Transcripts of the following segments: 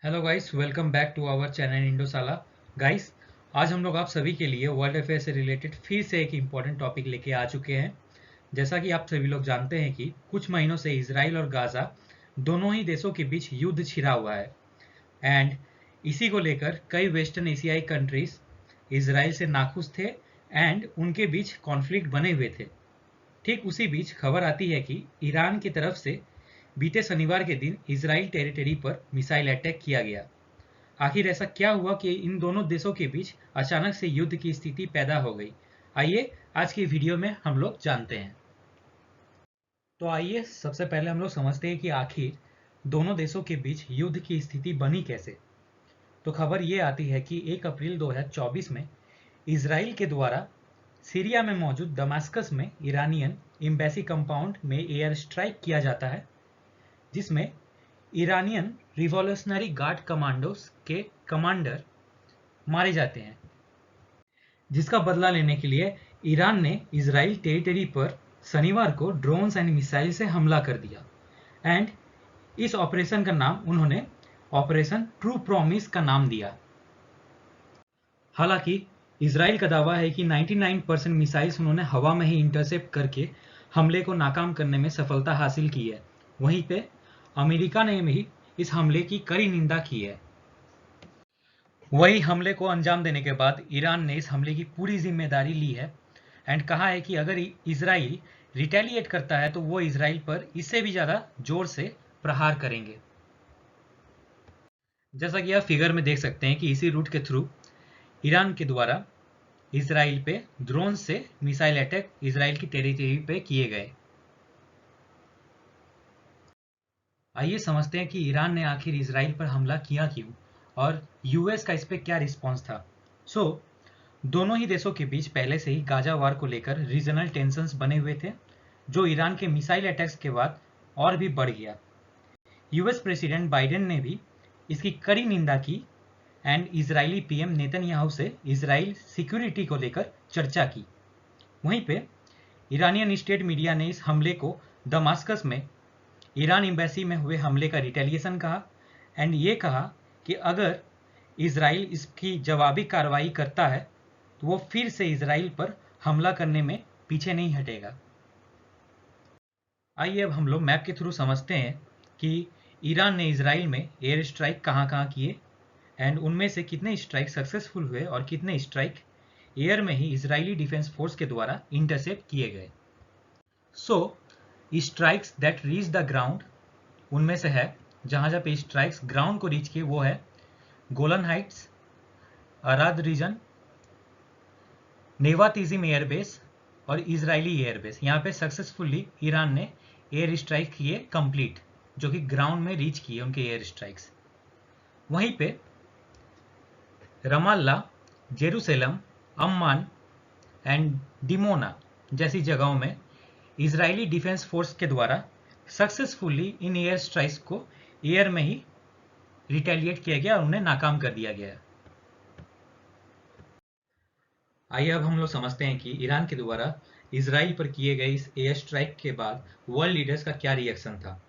Hello guys, welcome back to our channel इंडोसाला। Guys, आज हम लोग आप सभी के लिए वर्ल्ड अफेयर से रिलेटेड फिर से एक इम्पॉर्टेंट टॉपिक लेके आ चुके हैं। जैसा कि आप सभी लोग जानते हैं कि कुछ महीनों से इसराइल और गाजा दोनों ही देशों के बीच युद्ध छिड़ा हुआ है एंड इसी को लेकर कई वेस्टर्न एशियाई कंट्रीज इसराइल से नाखुश थे एंड उनके बीच कॉन्फ्लिक्ट बने हुए थे। ठीक उसी बीच खबर आती है कि ईरान की तरफ से बीते शनिवार के दिन इसराइल टेरिटरी पर मिसाइल अटैक किया गया। आखिर ऐसा क्या हुआ कि इन दोनों देशों के बीच अचानक से युद्ध की स्थिति पैदा हो गई? आइए आज की वीडियो में हम लोग जानते हैं। तो आइए सबसे पहले हम लोग समझते हैं कि आखिर दोनों देशों के बीच युद्ध की स्थिति बनी कैसे। तो खबर ये आती है कि 1 अप्रैल 2024 में इसराइल के द्वारा सीरिया में मौजूद दमास्कस में ईरानियन एम्बेसी कंपाउंड में एयर स्ट्राइक किया जाता है, जिसमें ईरानियन रिवॉल्यूशनरी गार्ड कमांडोज के कमांडर मारे जाते हैं, जिसका बदला लेने के लिए ईरान ने इजराइल टेरिटरी पर शनिवार को ड्रोन्स एंड मिसाइल से हमला कर दिया एंड इस ऑपरेशन का नाम उन्होंने ऑपरेशन ट्रू प्रॉमिस का नाम दिया। हालांकि इजराइल का दावा है कि 99% मिसाइल्स उन्होंने हवा में ही इंटरसेप्ट करके हमले को नाकाम करने में सफलता हासिल की है। वहीं पे अमेरिका ने भी इस हमले की कड़ी निंदा की है। वही हमले को अंजाम देने के बाद ईरान ने इस हमले की पूरी जिम्मेदारी ली है एंड कहा है कि अगर इजराइल रिटेलिएट करता है तो वो इजराइल पर इससे भी ज़्यादा जोर से प्रहार करेंगे। जैसा कि आप फिगर में देख सकते हैं कि इसी रूट के थ्रू ईरान के द्वारा इजराइल पे ड्रोन से मिसाइल अटैक इजराइल की टेरिटरी पे किए गए। आइए समझते हैं कि ईरान ने आखिर इजराइल पर हमला किया क्यों और यूएस का इस पे क्या रिस्पॉन्स था। दोनों ही देशों के बीच पहले से ही गाजा वार को लेकर रीजनल टेंशंस बने हुए थे, जो ईरान के मिसाइल अटैक्स के बाद और भी बढ़ गया। यूएस प्रेसिडेंट बाइडेन ने भी इसकी कड़ी निंदा की एंड इजरायली पीएम नेतन्याहू से इजराइल सिक्योरिटी को लेकर चर्चा की। वहीं पे ईरानियन स्टेट मीडिया ने इस हमले को दमास्कस में ईरान एम्बेसी में हुए हमले का रिटेलिएशन कहा एंड ये कहा कि अगर इजराइल इसकी जवाबी कार्रवाई करता है तो वो फिर से इजराइल पर हमला करने में पीछे नहीं हटेगा। आइए अब हम लोग मैप के थ्रू समझते हैं कि ईरान ने इजराइल में एयर स्ट्राइक कहाँ किए एंड उनमें से कितने स्ट्राइक सक्सेसफुल हुए और कितने स्ट्राइक एयर में ही इजरायली डिफेंस फोर्स के द्वारा इंटरसेप्ट किए गए। Strikes that reach the ground, उनमें से है जहां जहाँ पे स्ट्राइक्स ग्राउंड को रीच किए वो है Golan Heights, Arad region, Nevatim airbase और इजरायली एयरबेस। यहाँ पे सक्सेसफुली ईरान ने एयर स्ट्राइक किए कंप्लीट, जो कि ग्राउंड में रीच किए उनके एयर स्ट्राइक्स। वहीं पे रमाल्ला, जेरूसलम, अम्मान एंड डिमोना जैसी जगहों में इजरायली डिफेंस फोर्स के द्वारा सक्सेसफुली इन एयर स्ट्राइक्स को एयर में ही रिटेलिएट किया गया और उन्हें नाकाम कर दिया गया। आइए अब हम लोग समझते हैं कि ईरान के द्वारा इजराइल पर किए गए इस एयर स्ट्राइक के बाद वर्ल्ड लीडर्स का क्या रिएक्शन था।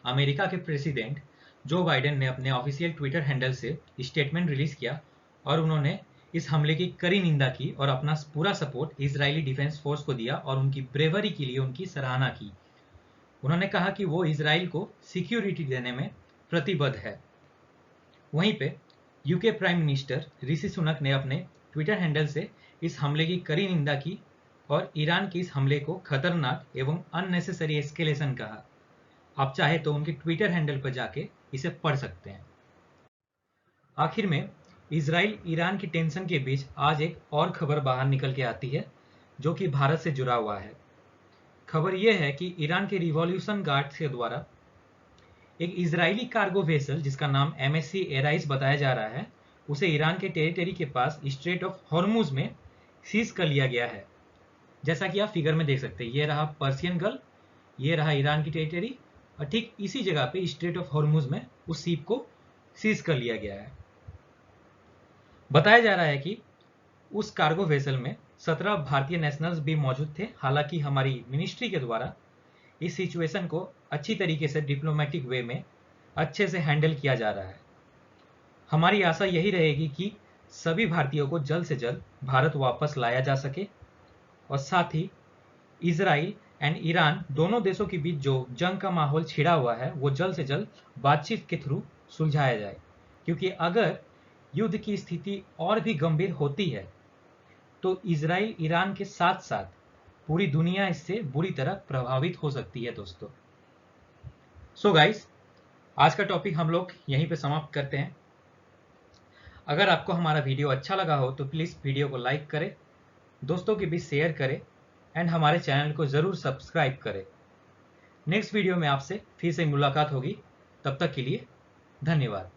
अमेरिका के प्रेसिडेंट जो बाइडेन ने अपने ऑफिशियल ट्विटर हैंडल से स्टेटमेंट रिलीज किया और उन्होंने इस हमले की कड़ी निंदा की और अपना पूरा सपोर्ट इजरायली डिफेंस फोर्स को दिया और उनकी ब्रेवरी के लिए उनकी सराहना की। उन्होंने कहा कि वो इजराइल को सिक्योरिटी देने में प्रतिबद्ध है। वहीं पे UK prime minister Rishi Sunak ने अपने ट्विटर हैंडल से इस हमले की कड़ी निंदा की और ईरान के इस हमले को खतरनाक एवं अननेसेसरी एस्केलेशन कहा। आप चाहे तो उनके ट्विटर हैंडल पर जाके इसे पढ़ सकते हैं। आखिर में इजराइल ईरान की टेंशन के बीच आज एक और खबर बाहर निकल के आती है, जो कि भारत से जुड़ा हुआ है। खबर यह है कि ईरान के रिवॉल्यूशन गार्ड्स के द्वारा एक इजरायली कार्गो वेसल जिसका नाम MSC एराइस बताया जा रहा है, उसे ईरान के टेरिटरी के पास स्ट्रेट ऑफ हॉर्मुज में सीज कर लिया गया है। जैसा कि आप फिगर में देख सकते हैं, ये रहा पर्सियन गल्फ, ये रहा ईरान की टेरिटरी और ठीक इसी जगह पे स्ट्रेट ऑफ हॉर्मुज में उस शिप को सीज कर लिया गया है। बताया जा रहा है कि उस कार्गो वेसल में 17 भारतीय नेशनल्स भी मौजूद थे। हालांकि हमारी मिनिस्ट्री के द्वारा इस सिचुएशन को अच्छी तरीके से डिप्लोमेटिक वे में अच्छे से हैंडल किया जा रहा है। हमारी आशा यही रहेगी कि सभी भारतीयों को जल्द से जल्द भारत वापस लाया जा सके और साथ ही इजराइल एंड ईरान दोनों देशों के बीच जो जंग का माहौल छिड़ा हुआ है वो जल्द से जल्द बातचीत के थ्रू सुलझाया जाए, क्योंकि अगर युद्ध की स्थिति और भी गंभीर होती है तो इजराइल ईरान के साथ साथ पूरी दुनिया इससे बुरी तरह प्रभावित हो सकती है दोस्तों। सो गाइस, आज का टॉपिक हम लोग यहीं पे समाप्त करते हैं। अगर आपको हमारा वीडियो अच्छा लगा हो तो प्लीज़ वीडियो को लाइक करें, दोस्तों के बीच शेयर करें एंड हमारे चैनल को ज़रूर सब्सक्राइब करें। नेक्स्ट वीडियो में आपसे फिर से मुलाकात होगी, तब तक के लिए धन्यवाद।